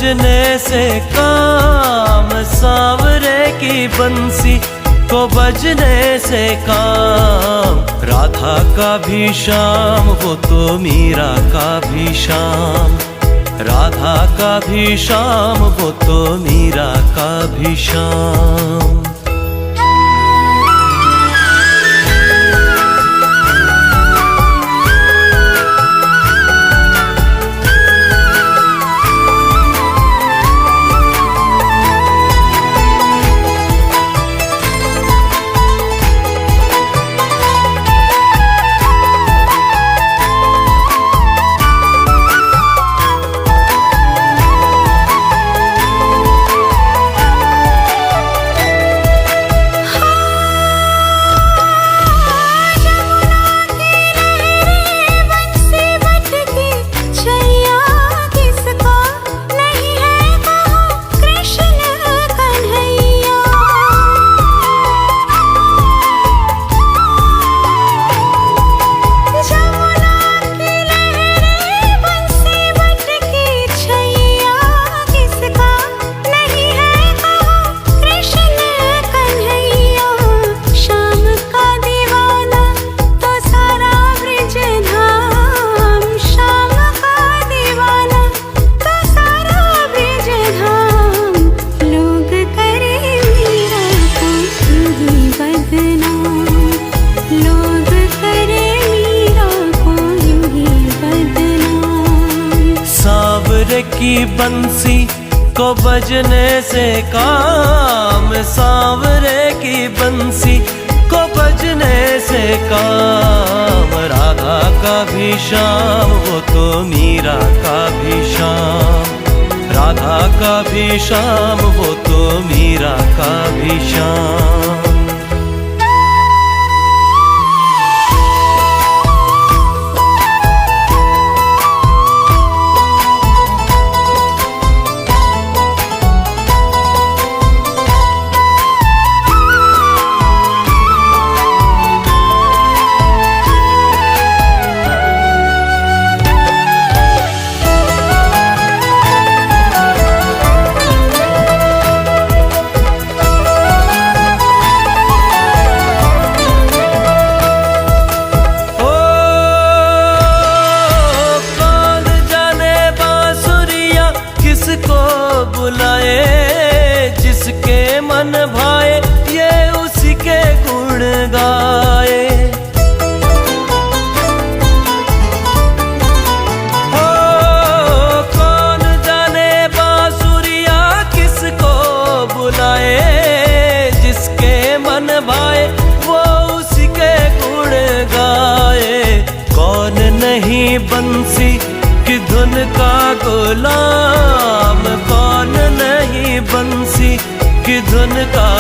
बजने से काम, सांवरे की बंसी को बजने से काम। राधा का भी श्याम वो तो मीरा का भी श्याम, राधा का भी श्याम वो तो मीरा का भी श्याम। की बंसी को बजने से काम, सांवरे की बंसी को बजने से काम। राधा का भी श्याम वो तो मीरा का भी श्याम, राधा का भी श्याम वो तो मीरा का भी श्याम। जिसके मन भाए ये उसी के गुण गाए। हो कौन जाने बांसुरिया किसको बुलाए, जिसके मन भाए वो उसी के गुण गाए। कौन नहीं बंसी की धुन का गुलाम, कौन नहीं बंसी की धुन का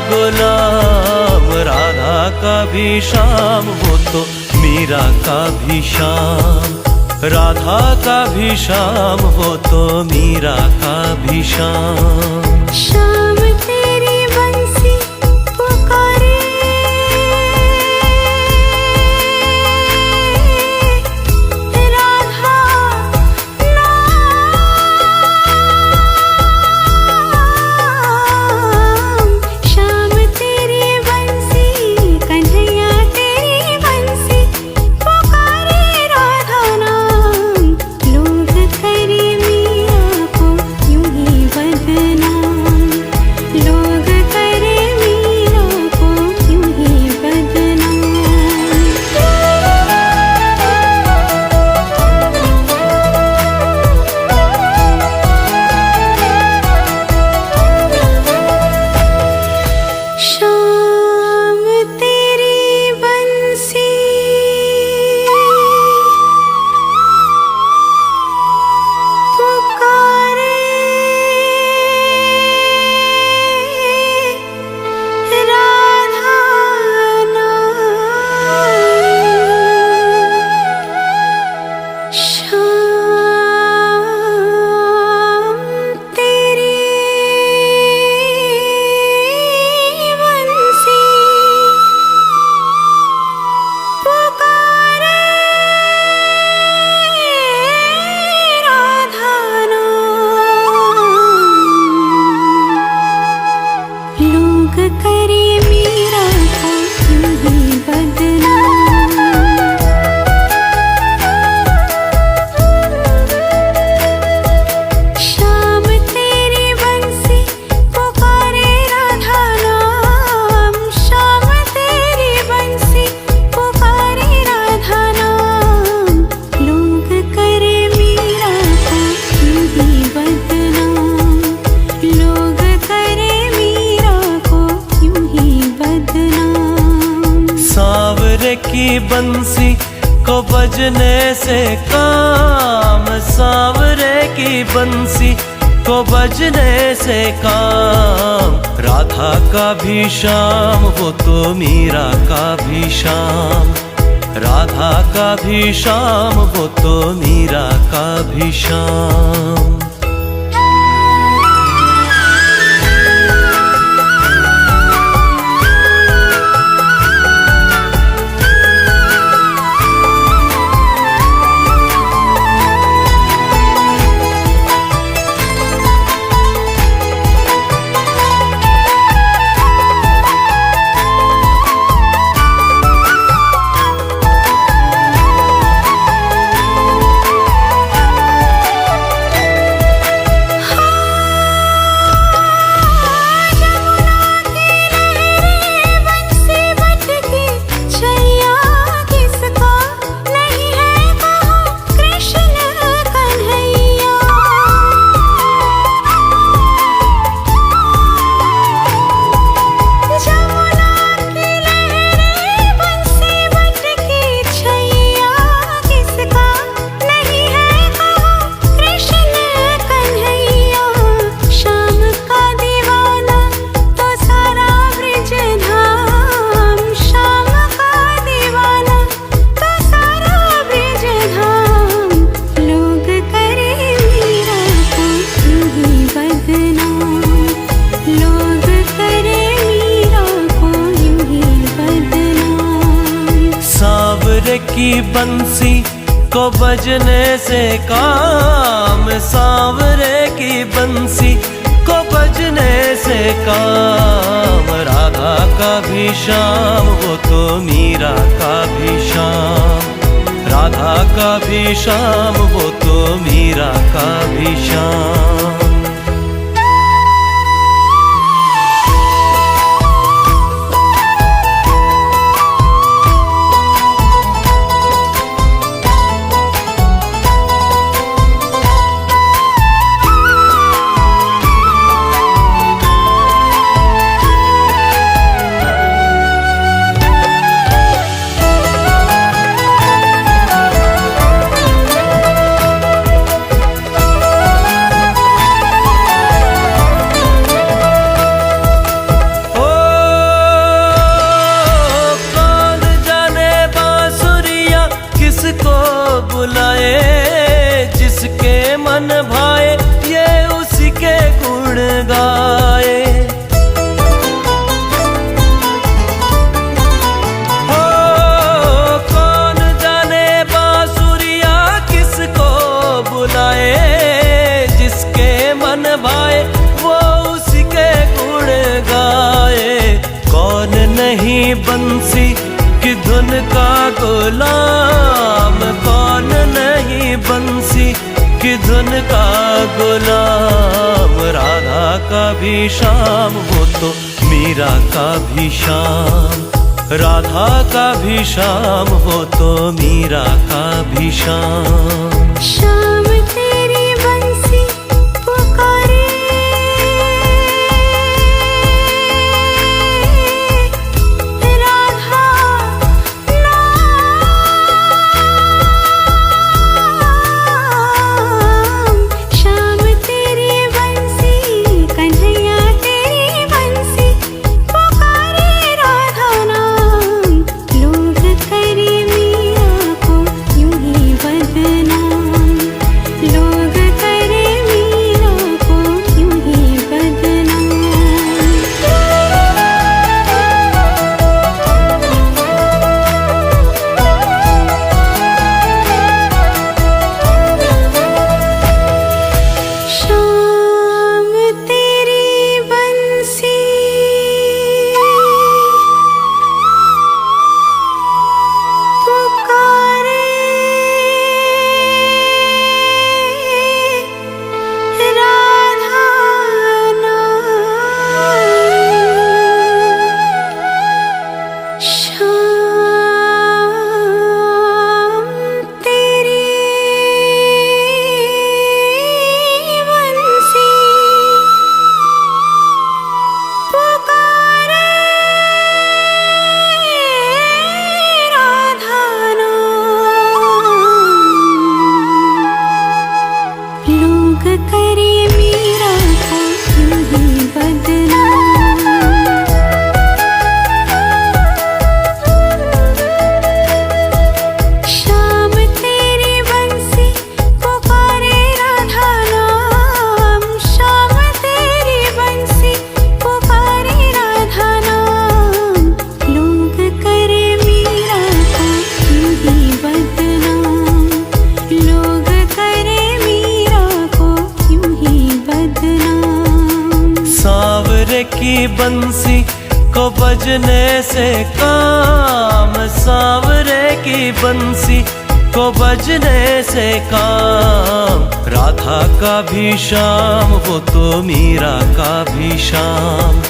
गुलाम। राधा का भी श्याम वो तो मीरा का भी श्याम, राधा का भी श्याम वो तो मीरा का भी श्याम। श्याम तेरी बंसी पुकारे, की बंसी को बजने से काम, सांवरे की बंसी को बजने से काम। राधा का भी श्याम वो तो मीरा का भी श्याम, राधा का भी श्याम वो तो मीरा का भी श्याम। की बंसी को बजने से काम, सांवरे की बंसी को बजने से काम। राधा का भी श्याम वो तो मीरा का भी श्याम, राधा का भी श्याम वो तो मीरा का भी श्याम। जिसके मन भाए ये उसी के गुण गाए। हो कौन जाने बांसुरिया किसको बुलाए, जिसके मन भाए वो उसी के गुण गाए। कौन नहीं बंसी की धुन का गुलाम, कौन नहीं बंसी की धुन का गुलाम। राधा का भी श्याम वो तो मीरा का भी श्याम, राधा का भी श्याम वो तो मीरा का भी श्याम। श्याम तेरी बंसी पुकारे, लो की बंसी को बजने से काम, सांवरे की बंसी को बजने से काम। राधा का भी श्याम वो तो मीरा का भी श्याम,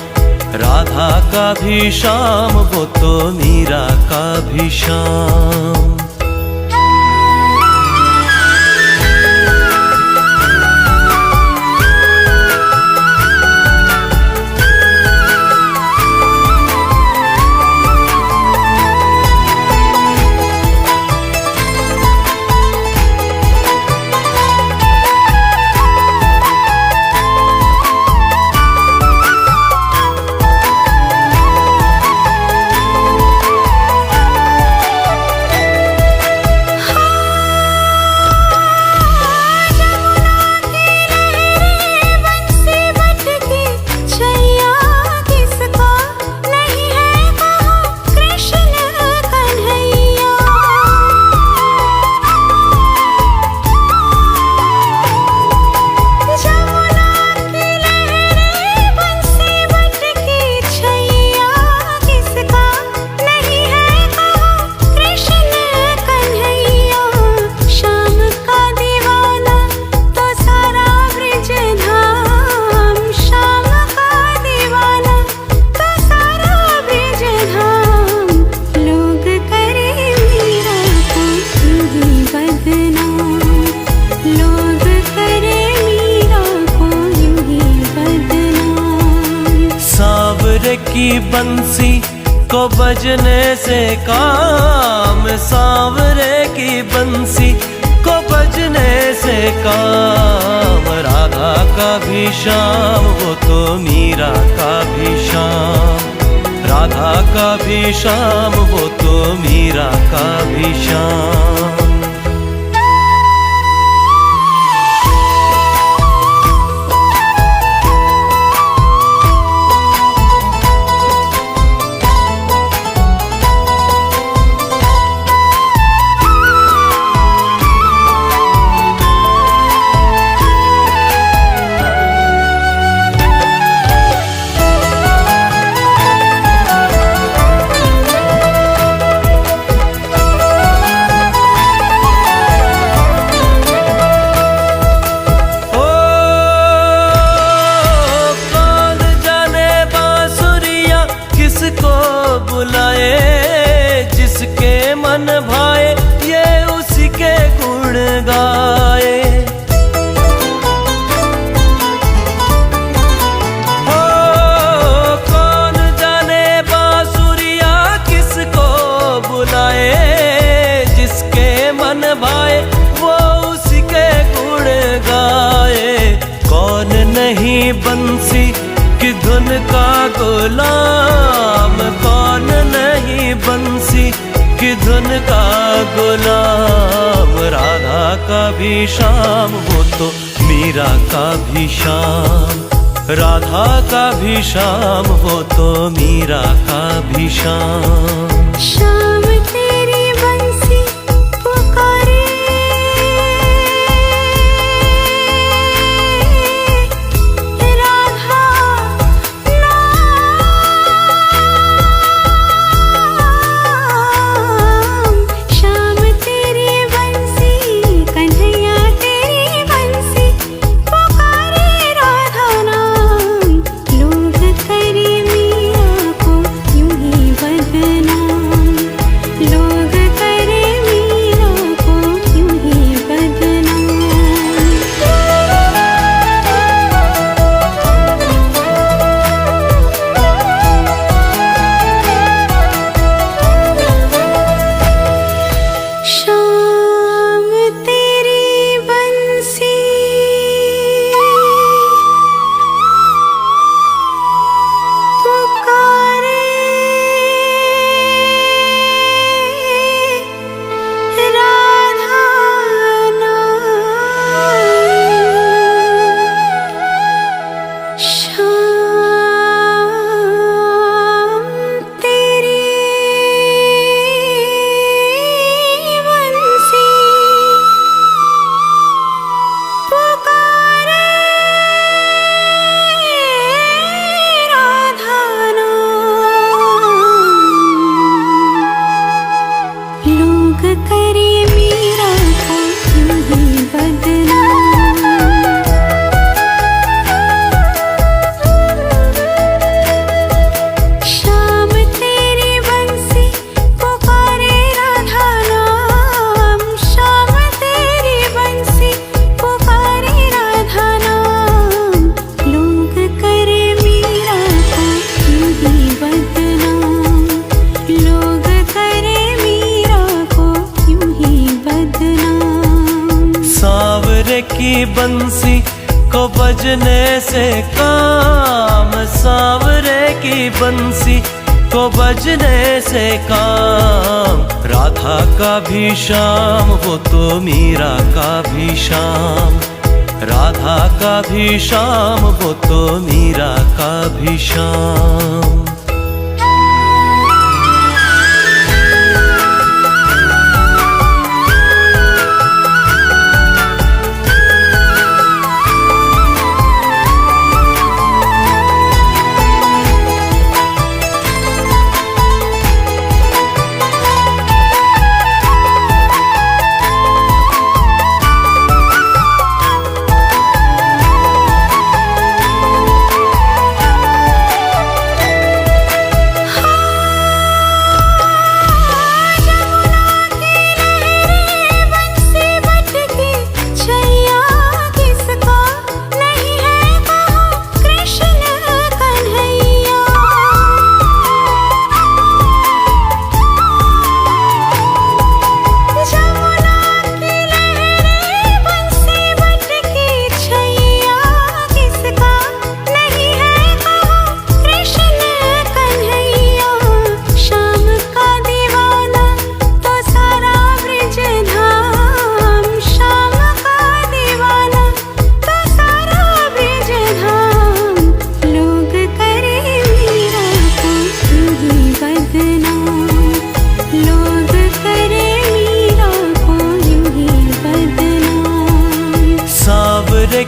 राधा का भी श्याम वो तो मीरा का भी श्याम। की बंसी को बजने से काम, सांवरे की बंसी को बजने से काम। राधा का भी श्याम वो तो मीरा का भी श्याम, राधा का भी श्याम वो तो मीरा का भी श्याम। जिसके मन भाए ये उसी के गुण गाए। ओ कौन जाने बांसुरिया किसको बुलाए, जिसके मन भाए वो उसी के गुण गाए। कौन नहीं बंसी की धुन का गुलाम, कौन नहीं बंसी की धुन का गुलाम। राधा का भी श्याम वो तो मीरा का भी श्याम, राधा का भी श्याम वो तो मीरा का भी श्याम। श्याम तेरी बंसी पुकारे, बजने से काम, सांवरे की बंसी को बजने से काम। राधा का भी श्याम वो तो मीरा का भी श्याम, राधा का भी श्याम वो तो मीरा का भी श्याम।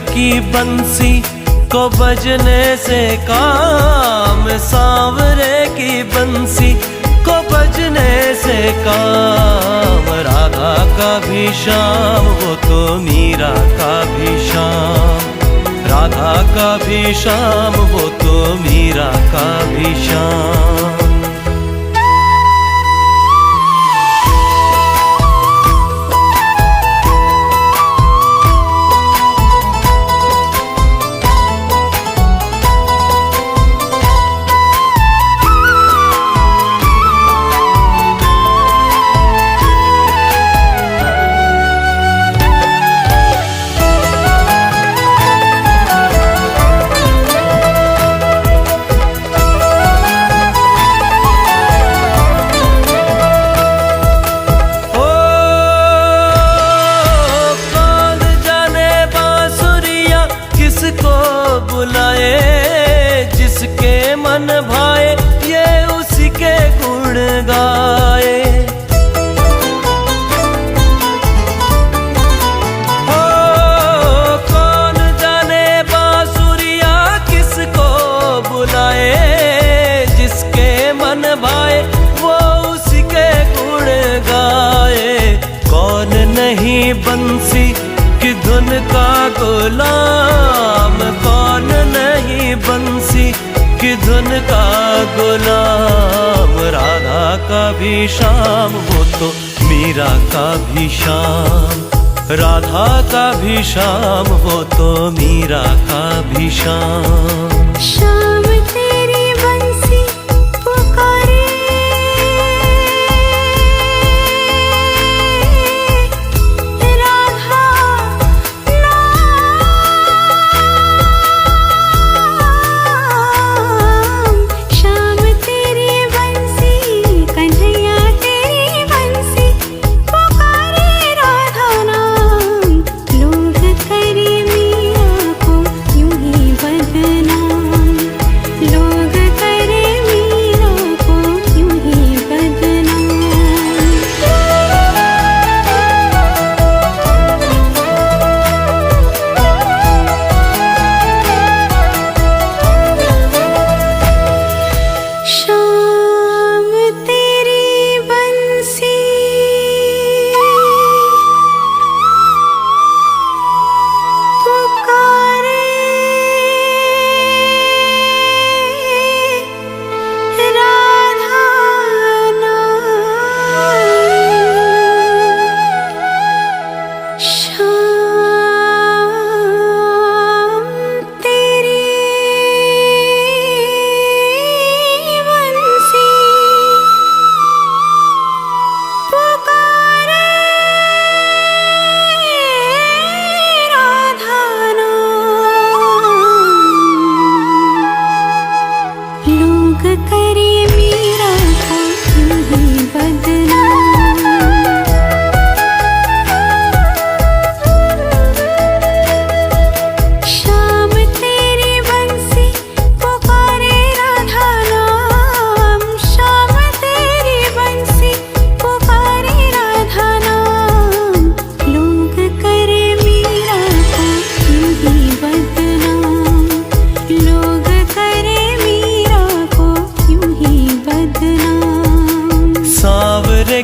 की बंसी को बजने से काम, सांवरे की बंसी को बजने से काम। राधा का भी श्याम वो तो मीरा का भी श्याम, राधा का भी श्याम वो तो मीरा का भी श्याम। बुलाए जिसके मन भाए ये उसी के गुण गाए। हो कौन जाने बांसुरिया किसको बुलाए, जिसके मन भाए वो उसी के गुण गाए। कौन नहीं बंसी की धुन का गुलाम, कौन नहीं बंसी की धुन का गुलाम। राधा का भी श्याम वो तो मीरा का भी श्याम, राधा का भी श्याम वो तो मीरा का भी श्याम। श्याम तेरी बंसी पुकारे,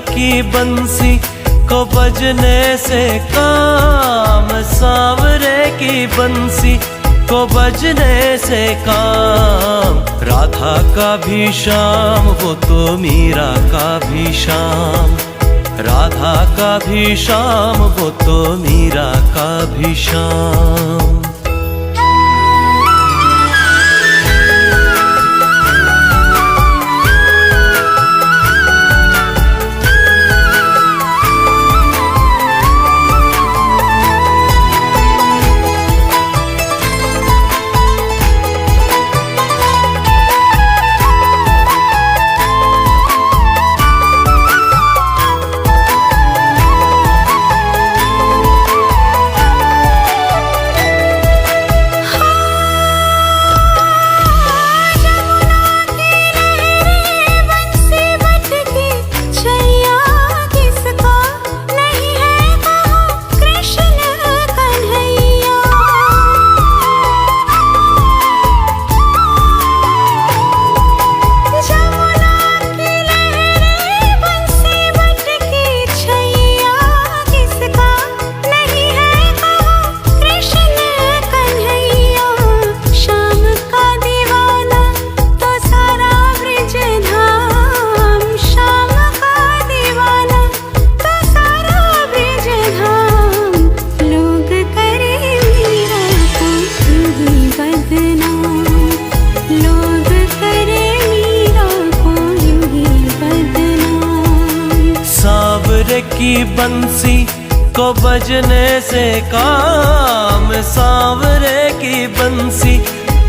की बंसी को बजने से काम, सांवरे की बंसी को बजने से काम। राधा का भी श्याम वो तो मीरा का भी श्याम, राधा का भी श्याम वो तो मीरा का भी श्याम। की बंसी को बजने से काम, सांवरे की बंसी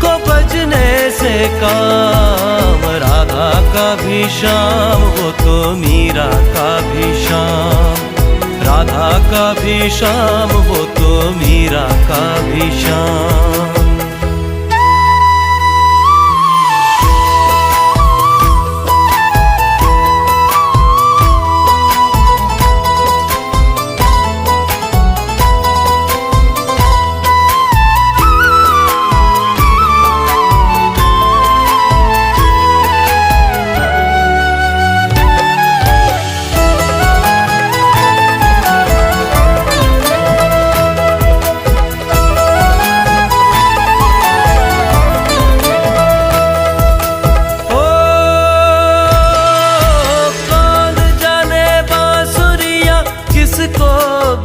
को बजने से काम। राधा का भी श्याम वो तो मीरा का भी श्याम, राधा का भी श्याम वो तो मीरा का भी श्याम।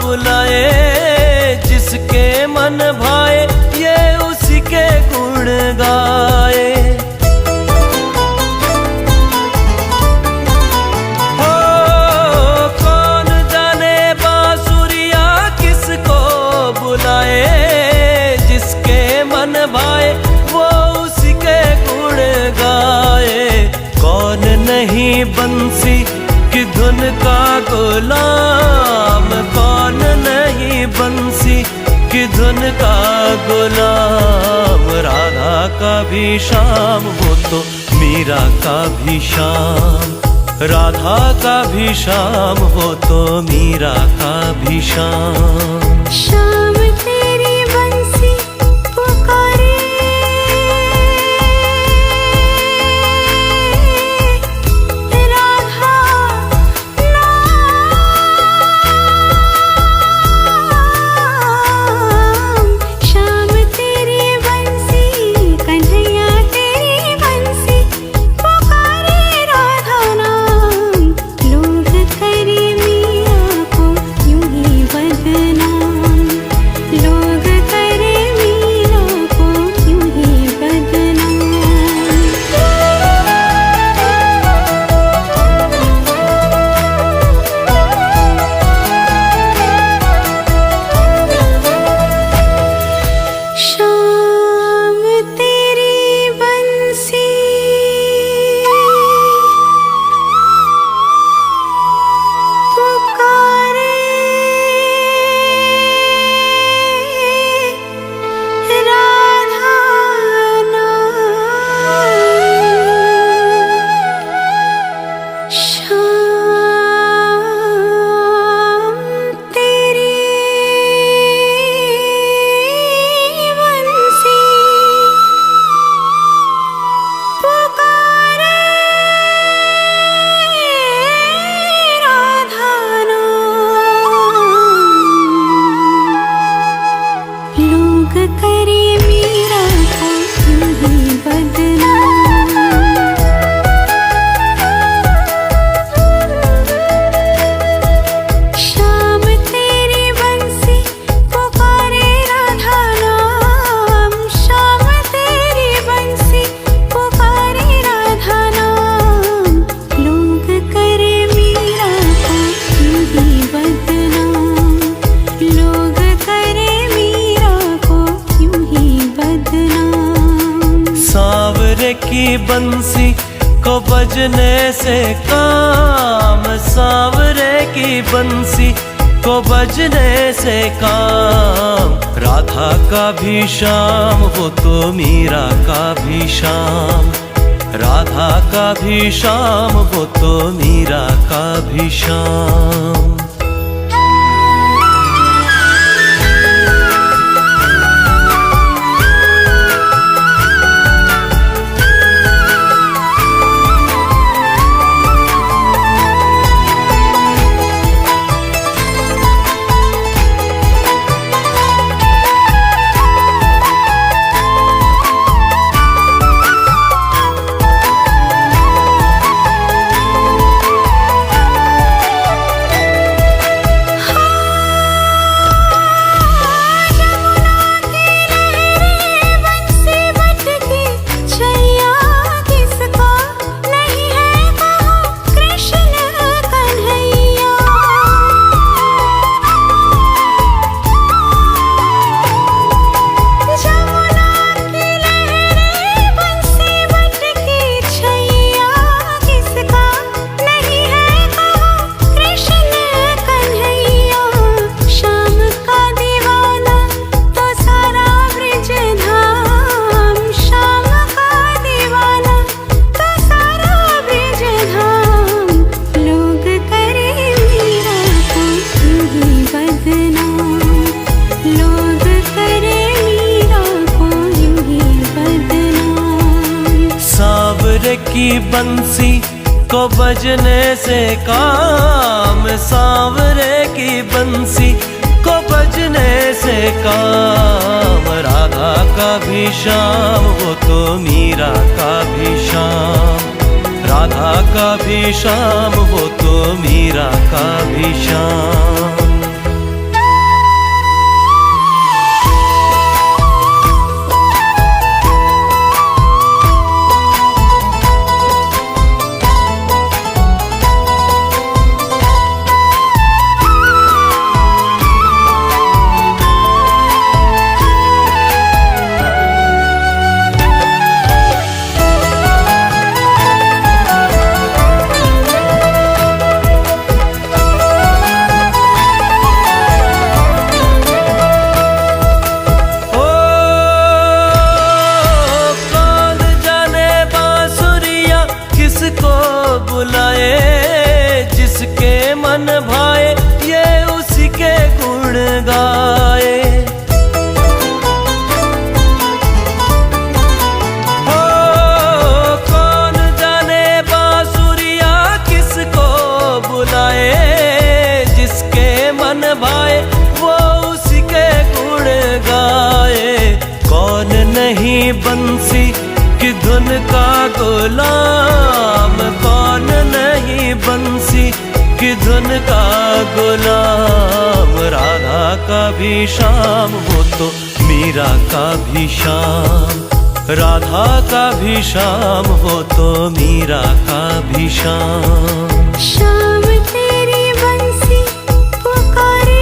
बुलाए जिसके मन भाए ये उसी के गुण गाए। हो कौन जाने बांसुरिया किसको बुलाए, जिसके मन भाए वो उसी के गुण गाए। कौन नहीं बंसी की धुन का गुलाम, कौन नहीं बंसी की धुन का गुलाम। राधा का भी श्याम वो तो मीरा का भी श्याम, राधा का भी श्याम वो तो मीरा का भी श्याम। श्याम तेरी बंसी पुकारे, की बंसी को बजने से काम, सांवरे की बंसी को बजने से काम। राधा का भी श्याम वो तो मीरा का भी श्याम, राधा का भी श्याम वो तो मीरा का भी श्याम। की बंसी को बजने से काम, सांवरे की बंसी को बजने से काम। राधा का भी श्याम वो तो मीरा का भी श्याम, राधा का भी श्याम वो तो मीरा का भी श्याम। जिसके मन भाए ये उसी के गुण गाए। हो कौन जाने बांसुरिया किसको बुलाए, जिसके मन भाए वो उसी के गुण गाए। कौन नहीं बंसी की धुन का गुलाम, कौन नहीं बंसी की धुन का गुलाम। राधा का भी श्याम वो तो मीरा का भी श्याम, राधा का भी श्याम वो तो मीरा का भी श्याम। श्याम तेरी बंसी पुकारे,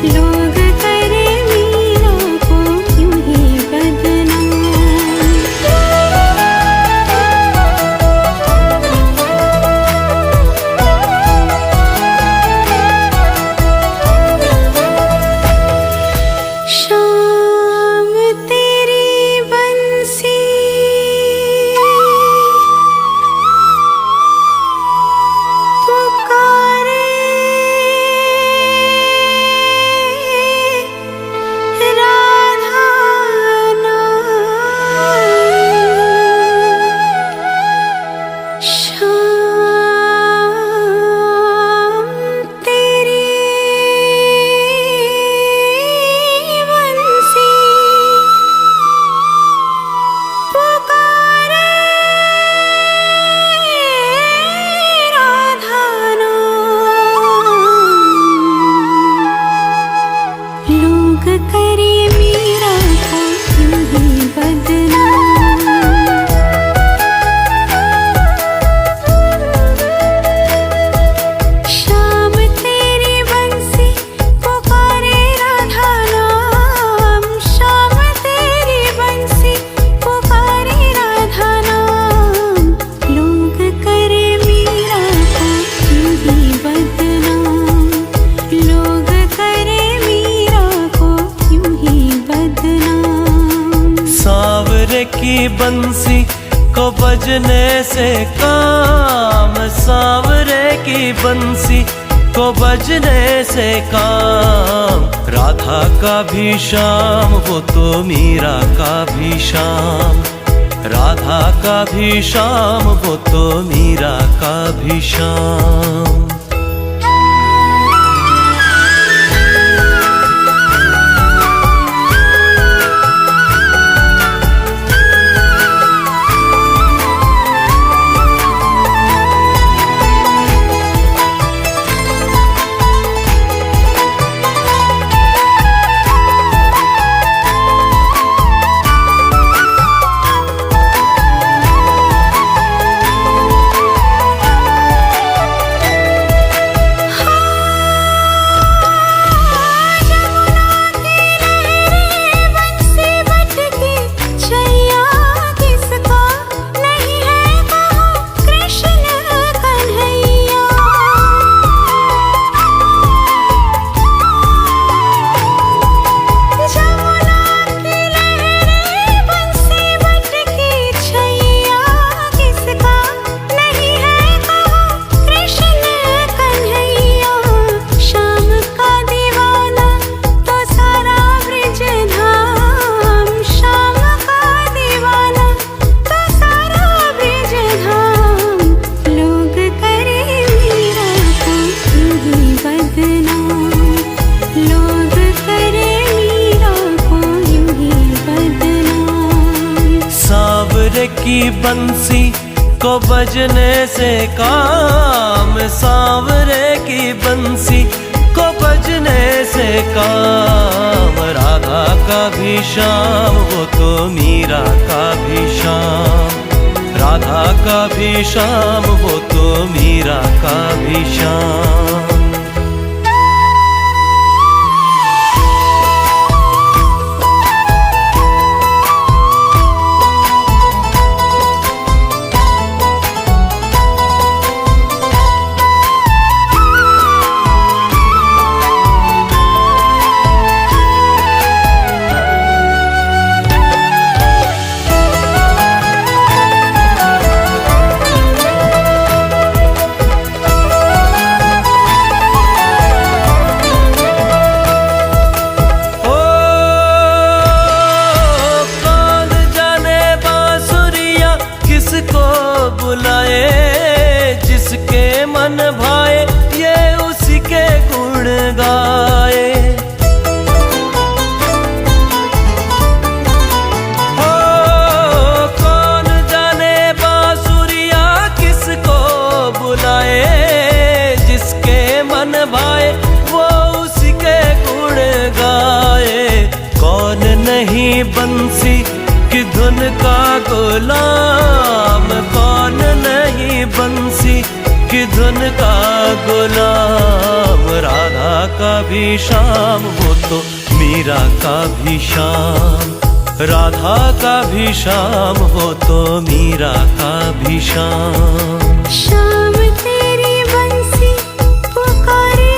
लो बजने से काम, सांवरे की बंसी को बजने से काम। राधा का भी श्याम वो तो मीरा का भी श्याम, राधा का भी श्याम वो तो मीरा का भी श्याम। की बंसी को बजने से काम, सांवरे की बंसी को बजने से काम। राधा का भी श्याम वो तो मीरा का भी श्याम, राधा का भी श्याम वो तो मीरा का भी श्याम। जिसके मन भाए ये उसी के गुण गाए। हो कौन जाने बांसुरिया किसको बुलाए, जिसके मन भाए वो उसी के गुण गाए। कौन नहीं बंसी की धुन का गुलाम, कौन नहीं बंसी की धुन का गुलाम। राधा का भी श्याम वो तो मीरा का भी श्याम, राधा का भी श्याम वो तो मीरा का भी श्याम। श्याम तेरी बंसी पुकारे,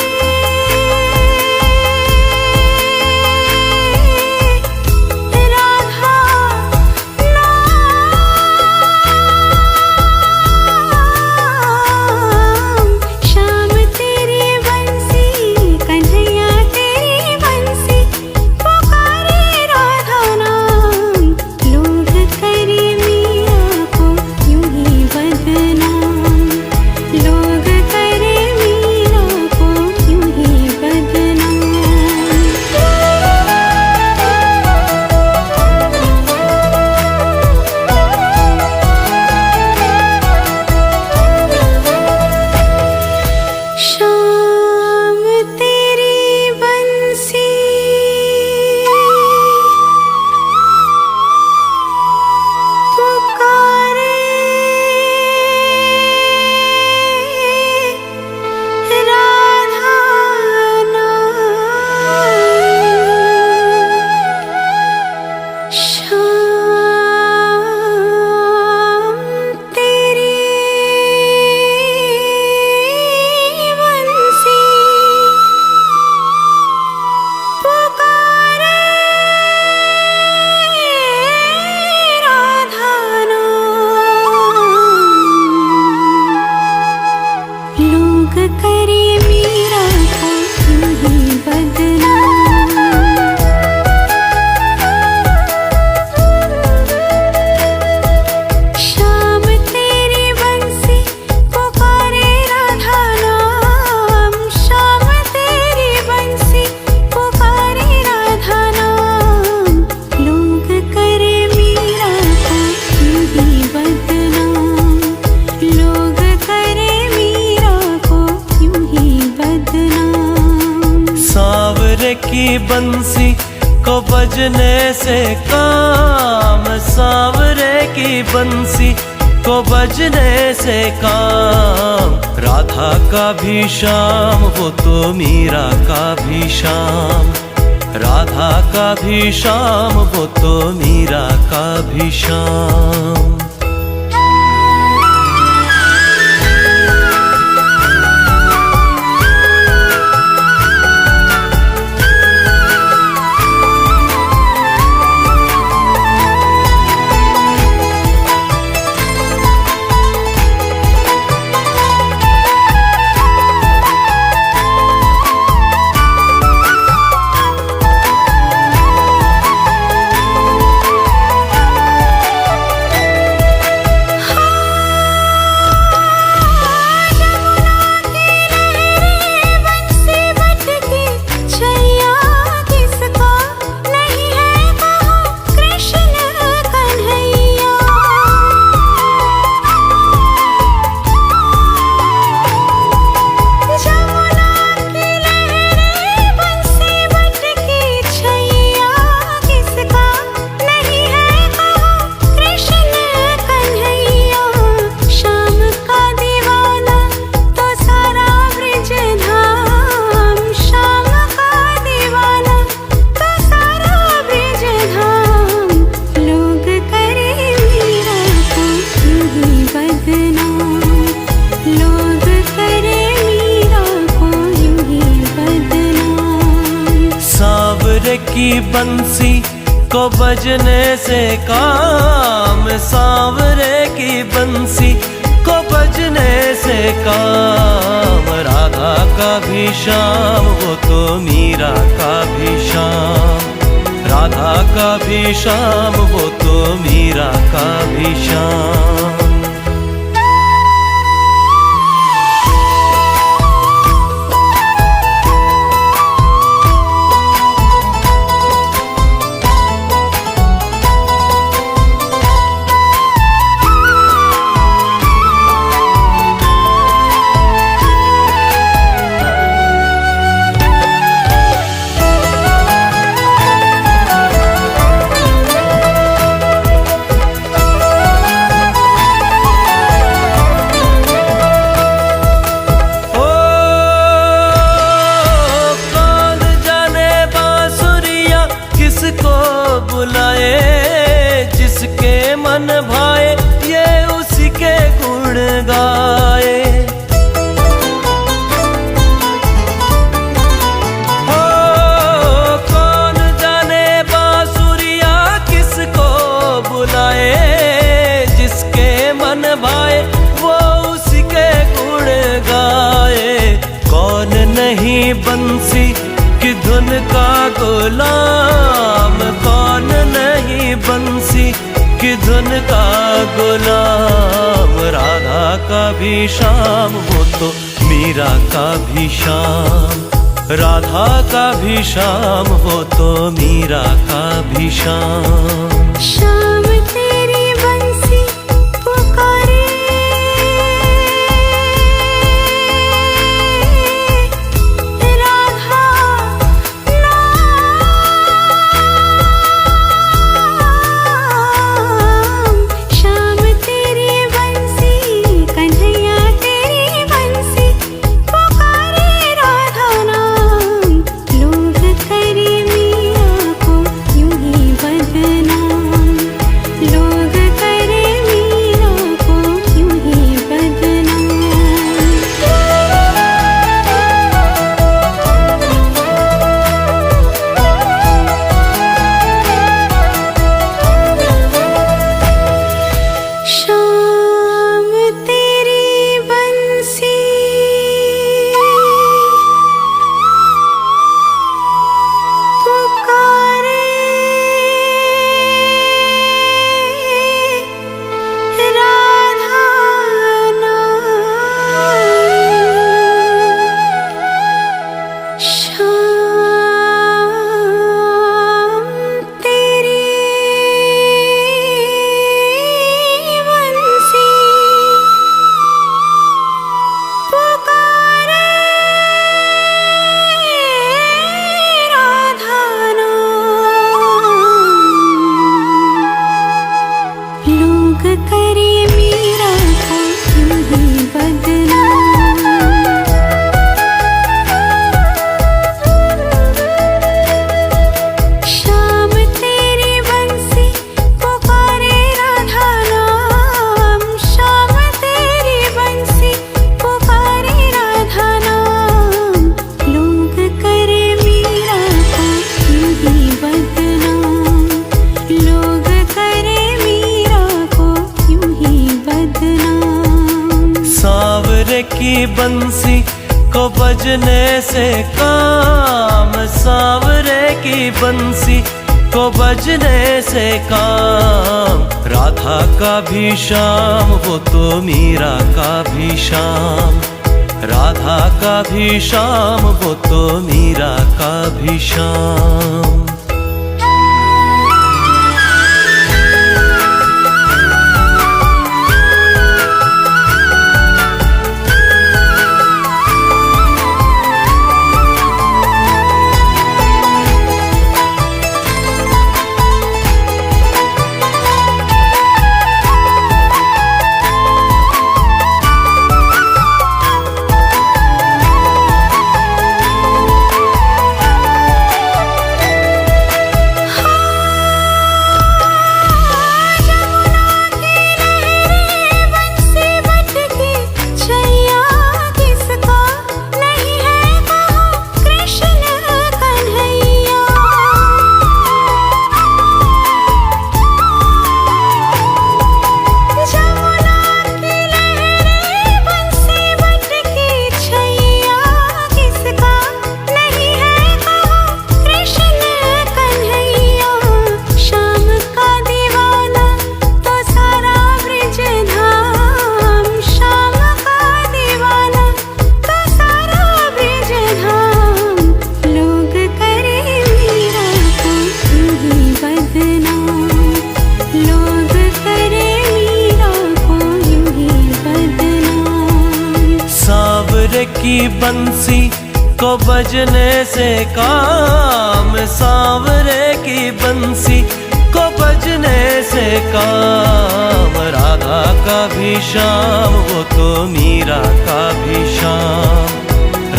की बंसी को बजने से काम, सांवरे की बंसी को बजने से काम। राधा का भी श्याम वो तो मीरा का भी श्याम, राधा का भी श्याम वो तो मीरा का भी श्याम। की बंसी को बजने से काम, सांवरे की बंसी को बजने से काम। राधा का भी श्याम वो तो मीरा का भी श्याम, राधा का भी श्याम वो तो मीरा का भी श्याम। जिसके मन भाए ये उसी के गुण गाए। हो कौन जाने बांसुरिया किसको बुलाए, जिसके मन भाए वो उसी के गुण गाए। कौन नहीं बंसी की धुन का गुलाम, कौन नहीं बंसी की धुन का गुलाम। राधा का भी श्याम वो तो मीरा का भी श्याम, राधा का भी श्याम वो तो मीरा का भी श्याम। श्याम तेरी बंसी पुकारे, लो सांवरे की बंसी को बजने से काम, सांवरे की बंसी को बजने से काम। राधा का भी श्याम वो तो मीरा का भी श्याम, राधा का भी श्याम वो तो मीरा का भी श्याम। की बंसी को बजने से काम, सांवरे की बंसी को बजने से काम। राधा का भी श्याम वो तो मीरा का भी श्याम,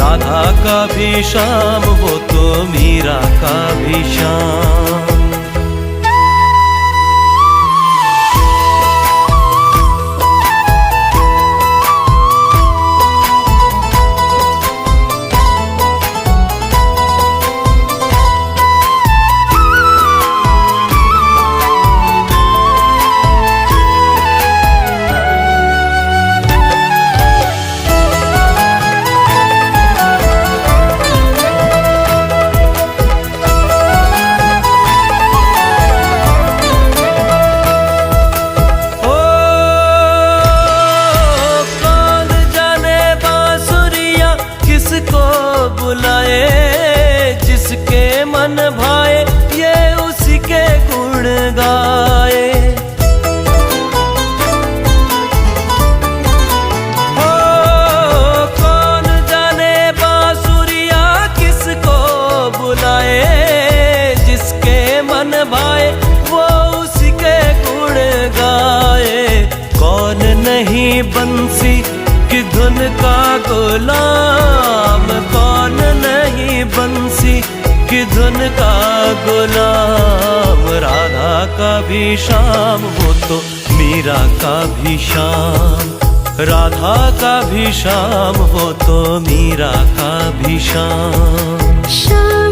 राधा का भी श्याम वो तो मीरा का भी श्याम। बुलाए जिसके मन भाए ये उसी के गुण गाए। हो कौन जाने बांसुरिया किसको बुलाए, जिसके मन भाए वो उसी के गुण गाए। कौन नहीं बंसी की धुन का गुलाम, कौन नहीं बंसी की धुन का गुलाम। राधा का भी श्याम वो तो मीरा का भी श्याम, राधा का भी श्याम वो तो मीरा का भी श्याम।